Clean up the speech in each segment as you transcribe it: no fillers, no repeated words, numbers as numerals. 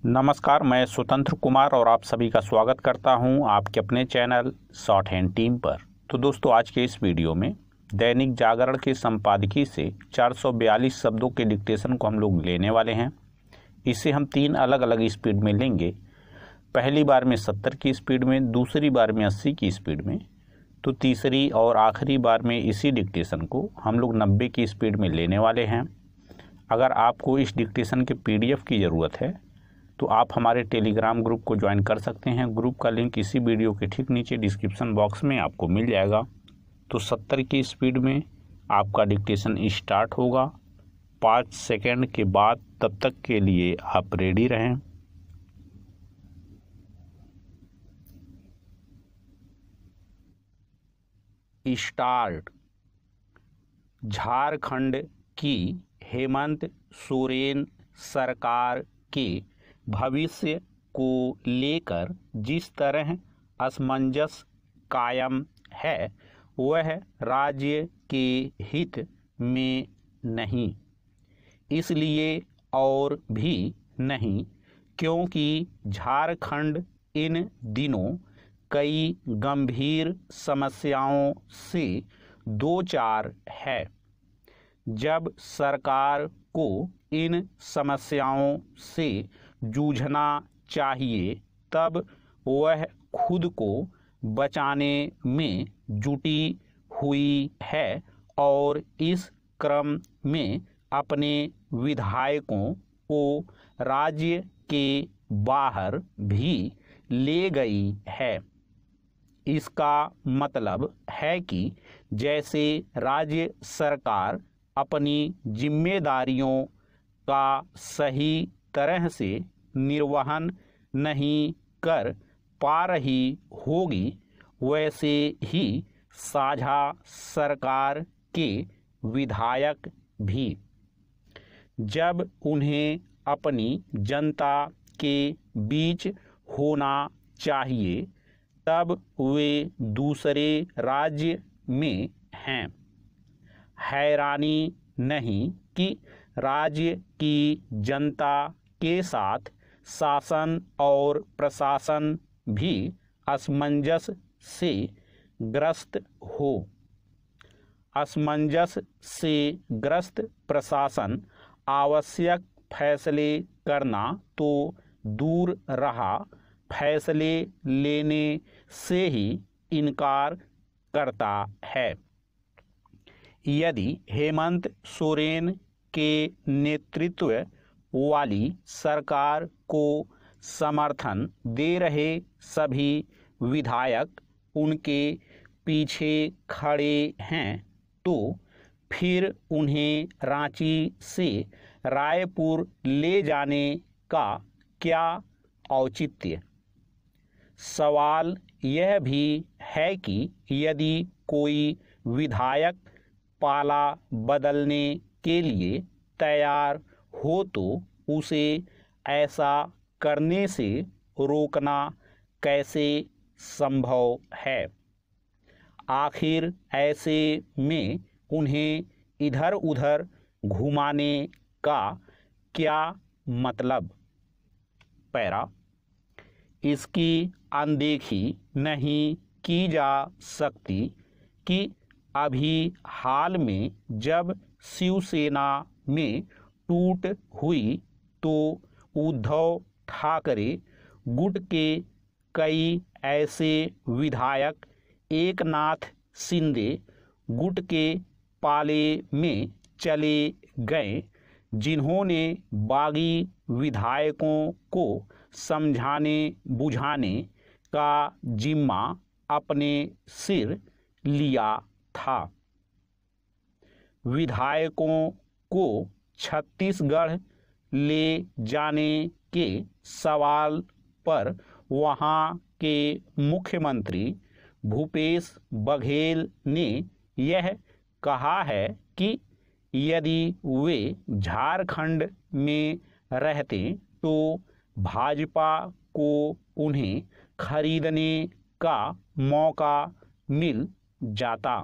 नमस्कार, मैं स्वतंत्र कुमार और आप सभी का स्वागत करता हूं आपके अपने चैनल शॉर्ट हैंड टीम पर। तो दोस्तों, आज के इस वीडियो में दैनिक जागरण के संपादकीय से 442 शब्दों के डिक्टेशन को हम लोग लेने वाले हैं। इसे हम 3 अलग अलग स्पीड में लेंगे। पहली बार में 70 की स्पीड में, दूसरी बार में 80 की स्पीड में, तो तीसरी और आखिरी बार में इसी डिक्टेशन को हम लोग 90 की स्पीड में लेने वाले हैं। अगर आपको इस डिक्टेशन के PDF की ज़रूरत है तो आप हमारे टेलीग्राम ग्रुप को ज्वाइन कर सकते हैं। ग्रुप का लिंक इसी वीडियो के ठीक नीचे डिस्क्रिप्शन बॉक्स में आपको मिल जाएगा। तो 70 की स्पीड में आपका डिक्टेशन स्टार्ट होगा 5 सेकंड के बाद। तब तक के लिए आप रेडी रहें। स्टार्ट। झारखंड की हेमंत सोरेन सरकार के भविष्य को लेकर जिस तरह असमंजस कायम है वह राज्य के हित में नहीं, इसलिए और भी नहीं क्योंकि झारखंड इन दिनों कई गंभीर समस्याओं से दो चार है। जब सरकार को इन समस्याओं से जूझना चाहिए तब वह खुद को बचाने में जुटी हुई है और इस क्रम में अपने विधायकों को राज्य के बाहर भी ले गई है। इसका मतलब है कि जैसे राज्य सरकार अपनी जिम्मेदारियों का सही तरह से निर्वहन नहीं कर पा रही होगी, वैसे ही साझा सरकार के विधायक भी जब उन्हें अपनी जनता के बीच होना चाहिए तब वे दूसरे राज्य में हैं। हैरानी नहीं कि राज्य की जनता के साथ शासन और प्रशासन भी असमंजस से ग्रस्त हो। असमंजस से ग्रस्त प्रशासन आवश्यक फैसले करना तो दूर रहा, फैसले लेने से ही इनकार करता है। यदि हेमंत सोरेन के नेतृत्व वाली सरकार को समर्थन दे रहे सभी विधायक उनके पीछे खड़े हैं तो फिर उन्हें रांची से रायपुर ले जाने का क्या औचित्य? सवाल यह भी है कि यदि कोई विधायक पाला बदलने के लिए तैयार हो तो उसे ऐसा करने से रोकना कैसे संभव है? आखिर ऐसे में उन्हें इधर उधर घुमाने का क्या मतलब? पैरा। इसकी अनदेखी नहीं की जा सकती कि अभी हाल में जब शिवसेना में टूट हुई तो उद्धव ठाकरे गुट के कई ऐसे विधायक एकनाथ शिंदे गुट के पाले में चले गए जिन्होंने बागी विधायकों को समझाने बुझाने का जिम्मा अपने सिर लिया था। विधायकों को छत्तीसगढ़ ले जाने के सवाल पर वहां के मुख्यमंत्री भूपेश बघेल ने यह कहा है कि यदि वे झारखंड में रहते तो भाजपा को उन्हें खरीदने का मौका मिल जाता।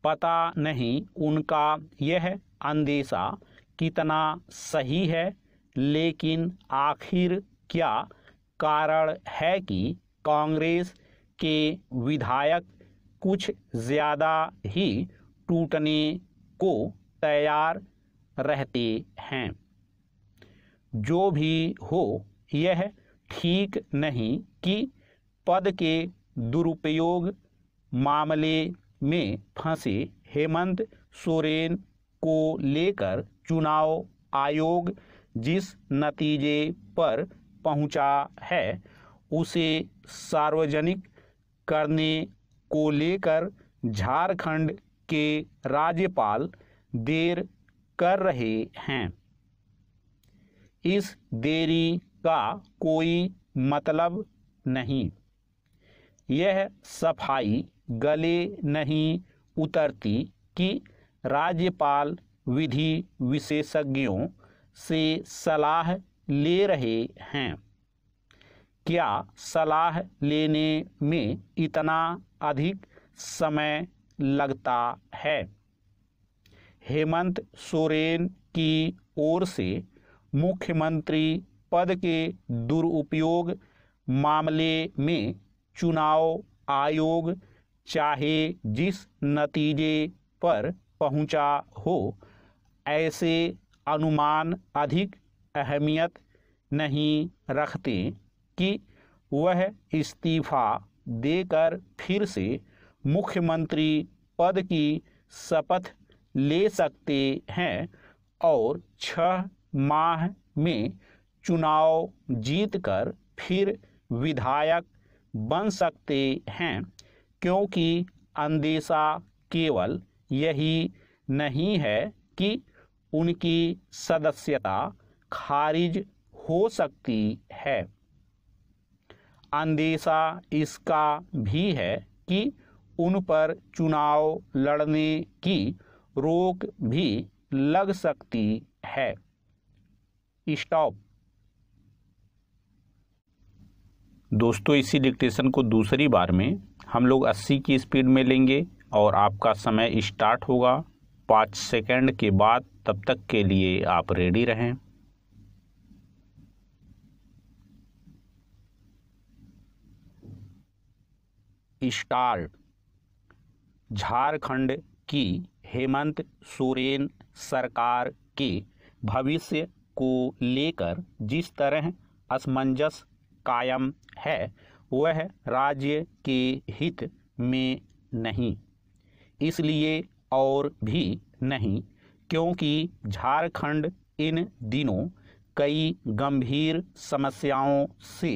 पता नहीं उनका यह अंदेशा कितना सही है लेकिन आखिर क्या कारण है कि कांग्रेस के विधायक कुछ ज़्यादा ही टूटने को तैयार रहते हैं? जो भी हो, यह ठीक नहीं कि पद के दुरुपयोग मामले में फंसे हेमंत सोरेन को लेकर चुनाव आयोग जिस नतीजे पर पहुंचा है उसे सार्वजनिक करने को लेकर झारखंड के राज्यपाल देर कर रहे हैं। इस देरी का कोई मतलब नहीं। यह सफाई गले नहीं उतरती कि राज्यपाल विधि विशेषज्ञों से सलाह ले रहे हैं। क्या सलाह लेने में इतना अधिक समय लगता है? हेमंत सोरेन की ओर से मुख्यमंत्री पद के दुरुपयोग मामले में चुनाव आयोग चाहे जिस नतीजे पर पहुंचा हो, ऐसे अनुमान अधिक अहमियत नहीं रखते कि वह इस्तीफा देकर फिर से मुख्यमंत्री पद की शपथ ले सकते हैं और 6 माह में चुनाव जीतकर फिर विधायक बन सकते हैं, क्योंकि अंदेशा केवल यही नहीं है कि उनकी सदस्यता खारिज हो सकती है। अंदेशा इसका भी है कि उन पर चुनाव लड़ने की रोक भी लग सकती है। स्टॉप। दोस्तों, इसी डिक्टेशन को दूसरी बार में हम लोग 80 की स्पीड में लेंगे और आपका समय स्टार्ट होगा 5 सेकंड के बाद। तब तक के लिए आप रेडी रहें। स्टार्ट। झारखंड की हेमंत सोरेन सरकार के भविष्य को लेकर जिस तरह असमंजस कायम है वह राज्य के हित में नहीं, इसलिए और भी नहीं क्योंकि झारखंड इन दिनों कई गंभीर समस्याओं से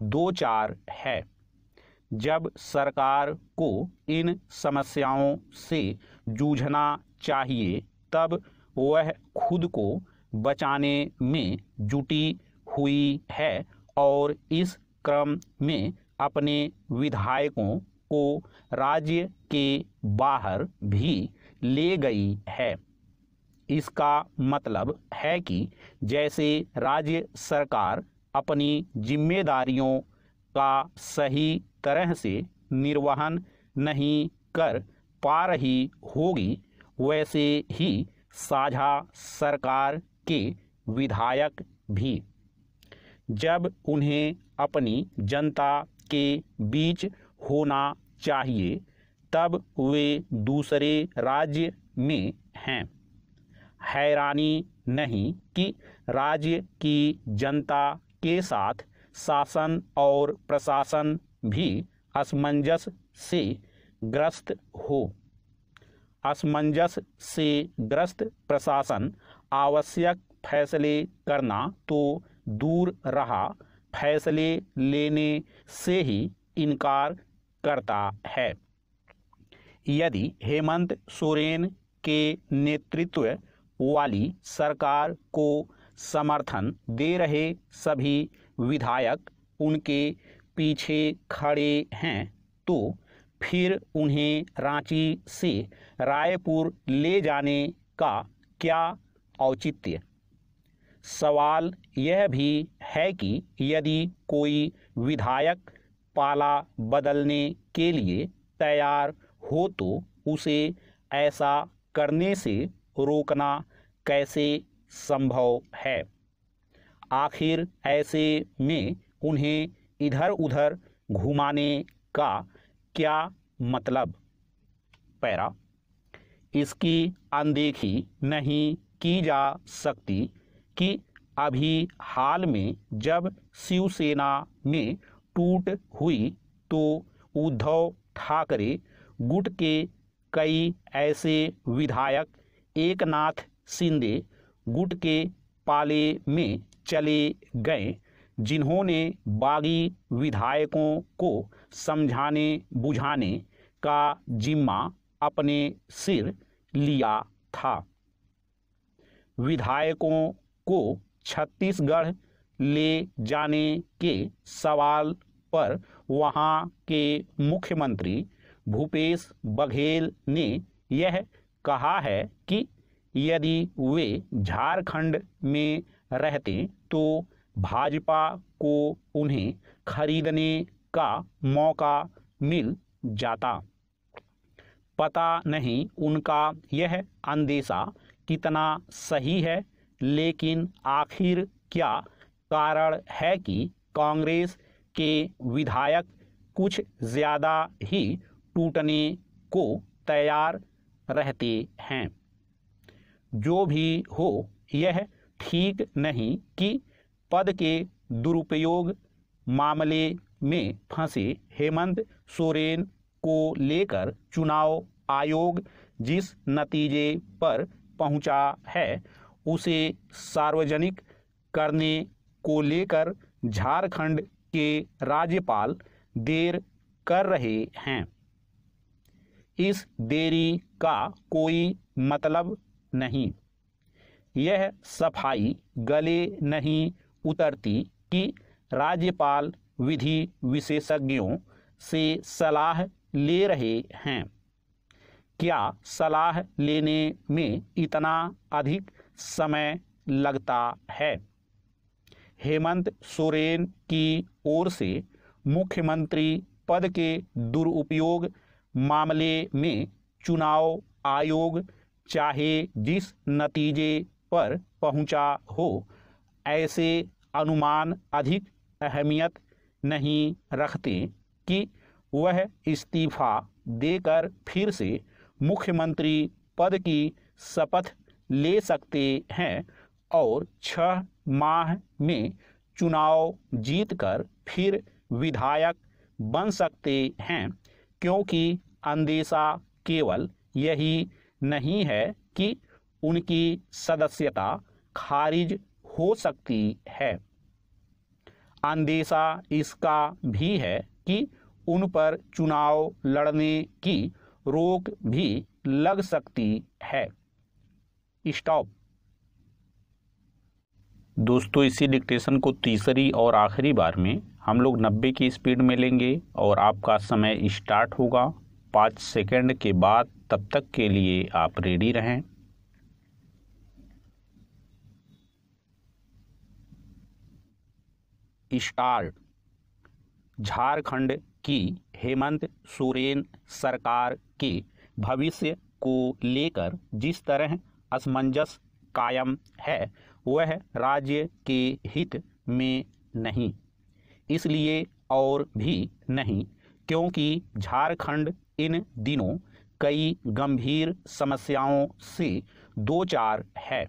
दो चार है। जब सरकार को इन समस्याओं से जूझना चाहिए तब वह खुद को बचाने में जुटी हुई है और इस क्रम में अपने विधायकों को राज्य के बाहर भी ले गई है। इसका मतलब है कि जैसे राज्य सरकार अपनी जिम्मेदारियों का सही तरह से निर्वहन नहीं कर पा रही होगी, वैसे ही साझा सरकार के विधायक भी जब उन्हें अपनी जनता के बीच होना चाहिए तब वे दूसरे राज्य में हैं। हैरानी नहीं कि राज्य की जनता के साथ शासन और प्रशासन भी असमंजस से ग्रस्त हो। असमंजस से ग्रस्त प्रशासन आवश्यक फैसले करना तो दूर रहा, फैसले लेने से ही इनकार करता है। यदि हेमंत सोरेन के नेतृत्व वाली सरकार को समर्थन दे रहे सभी विधायक उनके पीछे खड़े हैं तो फिर उन्हें रांची से रायपुर ले जाने का क्या औचित्य? सवाल यह भी है कि यदि कोई विधायक पाला बदलने के लिए तैयार हो तो उसे ऐसा करने से रोकना कैसे संभव है? आखिर ऐसे में उन्हें इधर उधर घुमाने का क्या मतलब। पैरा, इसकी अनदेखी नहीं की जा सकती कि अभी हाल में जब शिवसेना में टूट हुई तो उद्धव ठाकरे गुट के कई ऐसे विधायक एकनाथ शिंदे गुट के पाले में चले गए जिन्होंने बागी विधायकों को समझाने बुझाने का जिम्मा अपने सिर लिया था। विधायकों को छत्तीसगढ़ ले जाने के सवाल पर वहां के मुख्यमंत्री भूपेश बघेल ने यह कहा है कि यदि वे झारखंड में रहते तो भाजपा को उन्हें खरीदने का मौका मिल जाता। पता नहीं उनका यह अंदेशा कितना सही है, लेकिन आखिर क्या कारण है कि कांग्रेस के विधायक कुछ ज़्यादा ही टूटने को तैयार रहते हैं। जो भी हो, यह ठीक नहीं कि पद के दुरुपयोग मामले में फंसे हेमंत सोरेन को लेकर चुनाव आयोग जिस नतीजे पर पहुंचा है उसे सार्वजनिक करने को लेकर झारखंड के राज्यपाल देर कर रहे हैं। इस देरी का कोई मतलब नहीं। यह सफाई गले नहीं उतरती कि राज्यपाल विधि विशेषज्ञों से सलाह ले रहे हैं। क्या सलाह लेने में इतना अधिक समय लगता है? हेमंत सोरेन की ओर से मुख्यमंत्री पद के दुरुपयोग मामले में चुनाव आयोग चाहे जिस नतीजे पर पहुंचा हो, ऐसे अनुमान अधिक अहमियत नहीं रखते कि वह इस्तीफा देकर फिर से मुख्यमंत्री पद की शपथ ले सकते हैं और 6 माह में चुनाव जीतकर फिर विधायक बन सकते हैं, क्योंकि अंदेशा केवल यही नहीं है कि उनकी सदस्यता खारिज हो सकती है। अंदेशा इसका भी है कि उन पर चुनाव लड़ने की रोक भी लग सकती है। स्टॉप। दोस्तों, इसी डिक्टेशन को तीसरी और आखिरी बार में हम लोग 90 की स्पीड में लेंगे और आपका समय स्टार्ट होगा 5 सेकंड के बाद। तब तक के लिए आप रेडी रहें। स्टार्ट। झारखंड की हेमंत सोरेन सरकार के भविष्य को लेकर जिस तरह असमंजस कायम है वह राज्य के हित में नहीं, इसलिए और भी नहीं क्योंकि झारखंड इन दिनों कई गंभीर समस्याओं से दो चार है।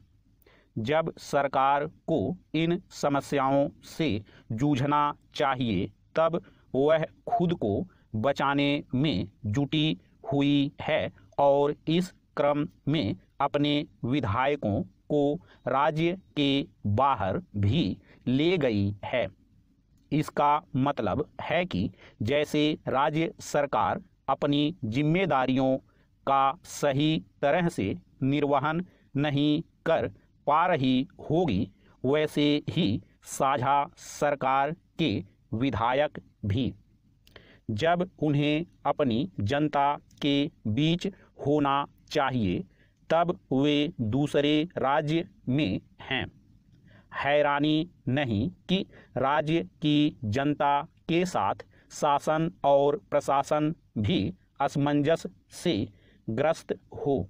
जब सरकार को इन समस्याओं से जूझना चाहिए तब वह खुद को बचाने में जुटी हुई है और इस क्रम में अपने विधायकों को राज्य के बाहर भी ले गई है। इसका मतलब है कि जैसे राज्य सरकार अपनी जिम्मेदारियों का सही तरह से निर्वहन नहीं कर पा रही होगी, वैसे ही साझा सरकार के विधायक भी जब उन्हें अपनी जनता के बीच होना चाहिए तब वे दूसरे राज्य में हैं। हैरानी नहीं कि राज्य की जनता के साथ शासन और प्रशासन भी असमंजस से ग्रस्त हो।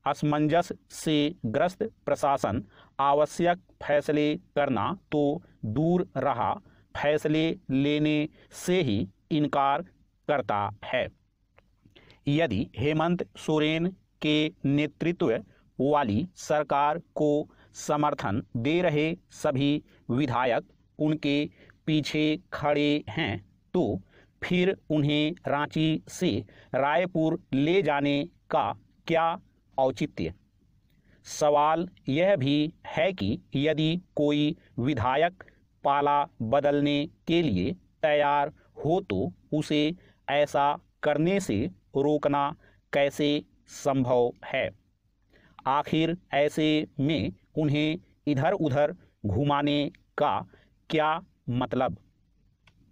असमंजस से ग्रस्त प्रशासन आवश्यक फैसले करना तो दूर रहा, फैसले लेने से ही इनकार करता है। यदि हेमंत सोरेन के नेतृत्व वाली सरकार को समर्थन दे रहे सभी विधायक उनके पीछे खड़े हैं तो फिर उन्हें रांची से रायपुर ले जाने का क्या औचित्य? सवाल यह भी है कि यदि कोई विधायक पाला बदलने के लिए तैयार हो तो उसे ऐसा करने से रोकना कैसे संभव है? आखिर ऐसे में उन्हें इधर उधर घुमाने का क्या मतलब?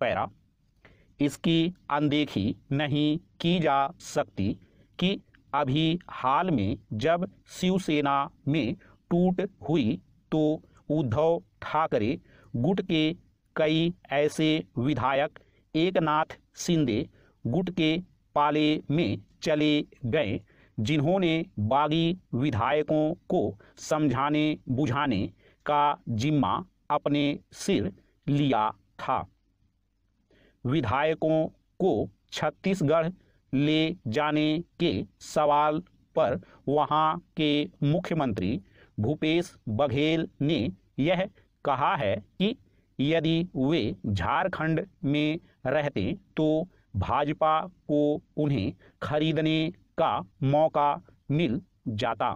पैरा, इसकी अनदेखी नहीं की जा सकती कि अभी हाल में जब शिवसेना में टूट हुई तो उद्धव ठाकरे गुट के कई ऐसे विधायक एकनाथ शिंदे गुट के पाले में चले गए जिन्होंने बागी विधायकों को समझाने बुझाने का जिम्मा अपने सिर लिया था। विधायकों को छत्तीसगढ़ ले जाने के सवाल पर वहां के मुख्यमंत्री भूपेश बघेल ने यह कहा है कि यदि वे झारखंड में रहते तो भाजपा को उन्हें खरीदने का मौका मिल जाता।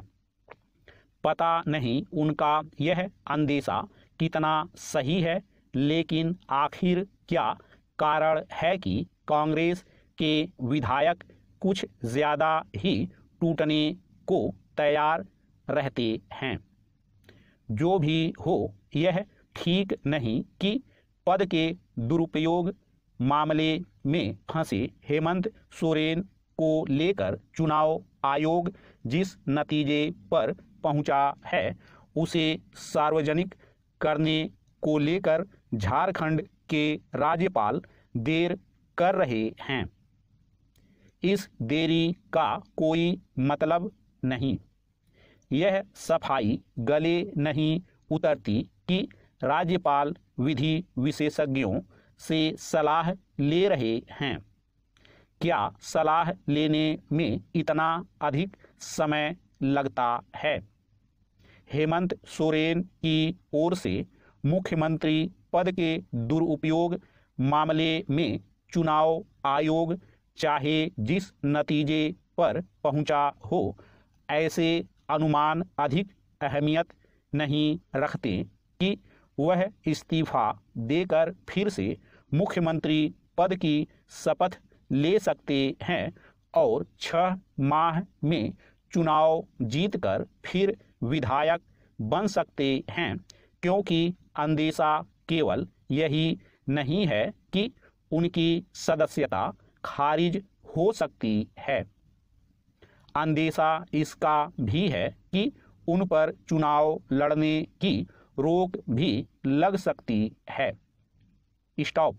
पता नहीं उनका यह अंदेशा कितना सही है, लेकिन आखिर क्या कारण है कि कांग्रेस के विधायक कुछ ज़्यादा ही टूटने को तैयार रहते हैं। जो भी हो, यह ठीक नहीं कि पद के दुरुपयोग मामले में फंसे हेमंत सोरेन को लेकर चुनाव आयोग जिस नतीजे पर पहुंचा है उसे सार्वजनिक करने को लेकर झारखंड के राज्यपाल देर कर रहे हैं। इस देरी का कोई मतलब नहीं। यह सफाई गले नहीं उतरती कि राज्यपाल विधि विशेषज्ञों से सलाह ले रहे हैं। क्या सलाह लेने में इतना अधिक समय लगता है? हेमंत सोरेन की ओर से मुख्यमंत्री पद के दुरुपयोग मामले में चुनाव आयोग चाहे जिस नतीजे पर पहुंचा हो, ऐसे अनुमान अधिक अहमियत नहीं रखते कि वह इस्तीफा देकर फिर से मुख्यमंत्री पद की शपथ ले सकते हैं और 6 माह में चुनाव जीतकर फिर विधायक बन सकते हैं, क्योंकि अंदेशा केवल यही नहीं है कि उनकी सदस्यता खारिज हो सकती है। अंदेशा इसका भी है कि उन पर चुनाव लड़ने की रोक भी लग सकती है। स्टॉप।